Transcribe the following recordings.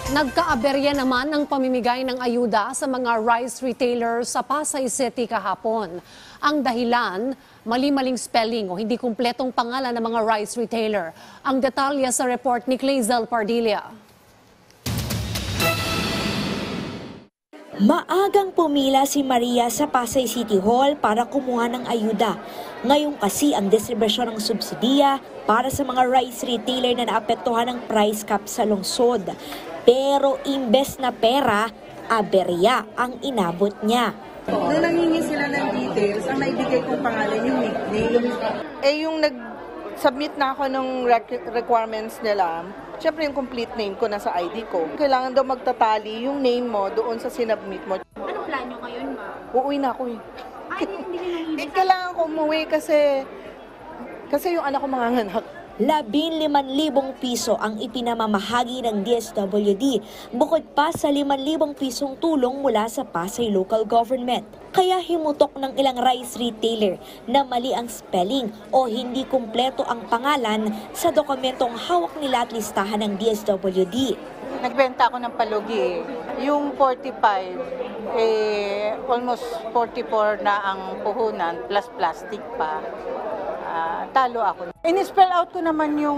Nagkaaberya naman ang pamimigay ng ayuda sa mga rice retailers sa Pasay City kahapon. Ang dahilan, mali-maling spelling o hindi kumpletong pangalan ng mga rice retailer. Ang detalye sa report ni Clazel Pardilla. Maagang pumila si Maria sa Pasay City Hall para kumuha ng ayuda. Ngayon kasi ang distribusyon ng subsidiya para sa mga rice retailer na naapektuhan ng price cap sa lungsod. Pero imbes na pera, aberya ang inabot niya. Nung nangingi sila ng details, ang naibigay kong pangalan yung nickname. Yung nag-submit na ako ng requirements nila, syempre yung complete name ko nasa ID ko. Kailangan daw magtatali yung name mo doon sa sinubmit mo. Anong plano ngayon, ma? Uuwi na ako eh. Ay, hindi ka nangingi. Kailangan ko umuwi kasi yung anak ko manganganak. 15,000 piso ang ipinamamahagi ng DSWD bukod pa sa 5,000 pisong tulong mula sa Pasay Local Government. Kaya himutok ng ilang rice retailer na mali ang spelling o hindi kumpleto ang pangalan sa dokumentong hawak nila at listahan ng DSWD. Nagbenta ako ng palugi. Yung 45, almost 44 na ang puhunan plus plastic pa. Talo ako. In-spell out ko naman yung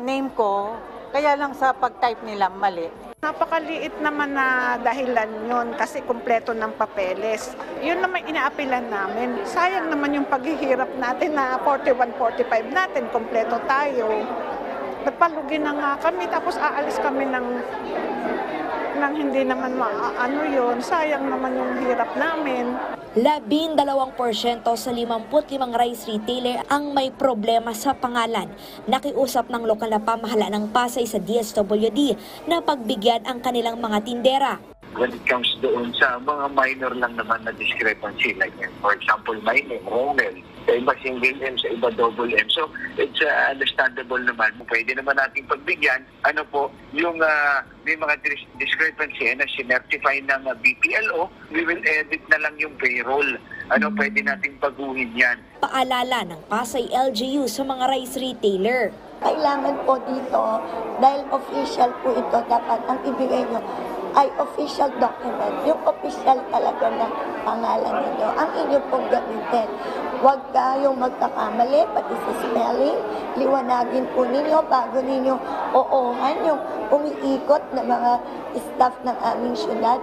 name ko, kaya lang sa pag-type nila mali. Napakaliit naman na dahilan yun kasi kumpleto ng papeles. Yun naman inaapilan namin. Sayang naman yung paghihirap natin na 41, 45 natin, kumpleto tayo. Nagpalugi na nga kami tapos aalis kami ng hindi naman maano yun. Sayang naman yung hirap namin. 12% sa 55 rice retailer ang may problema sa pangalan. Nakiusap ng lokal na pamahalaan ng Pasay sa DSWD na pagbigyan ang kanilang mga tindera. When it comes doon sa mga minor lang naman na discrepancy, like for example, my name, Romel, sa iba single M, sa iba double M. So, it's understandable naman. Pwede naman nating pagbigyan. Yung may mga discrepancy na sinertify ng BPLO, we will edit na lang yung payroll. Pwede nating baguhin yan. Paalala ng Pasay LGU sa mga rice retailer. Kailangan po dito, dahil official po ito, dapat ang ibigay nyo ay official document. Yung official talaga ng pangalan ninyo, ang inyo pong gamitin. Huwag kayong magkakamali, pati sa spelling, liwanagin po ninyo bago ninyo oohan yung umiikot na mga staff ng aming syudad.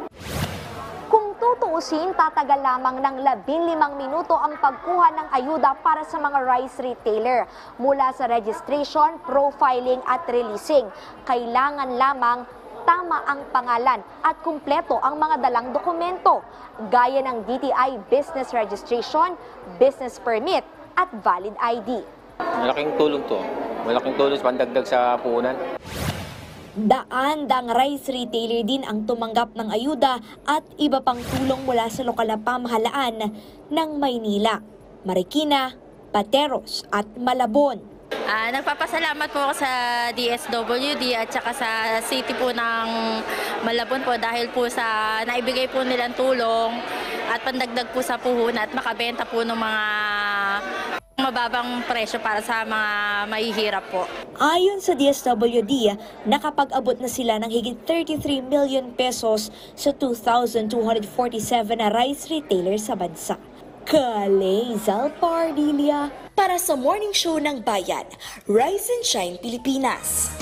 Kung tutuusin, tatagal lamang ng 15 minuto ang pagkuha ng ayuda para sa mga rice retailer. Mula sa registration, profiling at releasing, kailangan lamang tama ang pangalan at kumpleto ang mga dalang dokumento, gaya ng DTI Business Registration, Business Permit at Valid ID. Malaking tulong to. Malaking tulong sa pandagdag sa puhunan. Daan-daang rice retailer din ang tumanggap ng ayuda at iba pang tulong mula sa lokal na pamahalaan ng Maynila, Marikina, Pateros at Malabon. Nagpapasalamat po ako sa DSWD at saka sa City po ng Malabon po dahil po sa naibigay po nilang tulong at pandagdag po sa puhunan at makabenta po ng mga mababang presyo para sa mga mahihirap po. Ayon sa DSWD, nakapag-abot na sila ng higit 33 million pesos sa 2,247 na rice retailer sa bansa. Clazel Pardilla para sa Morning Show ng Bayan, Rise and Shine Pilipinas.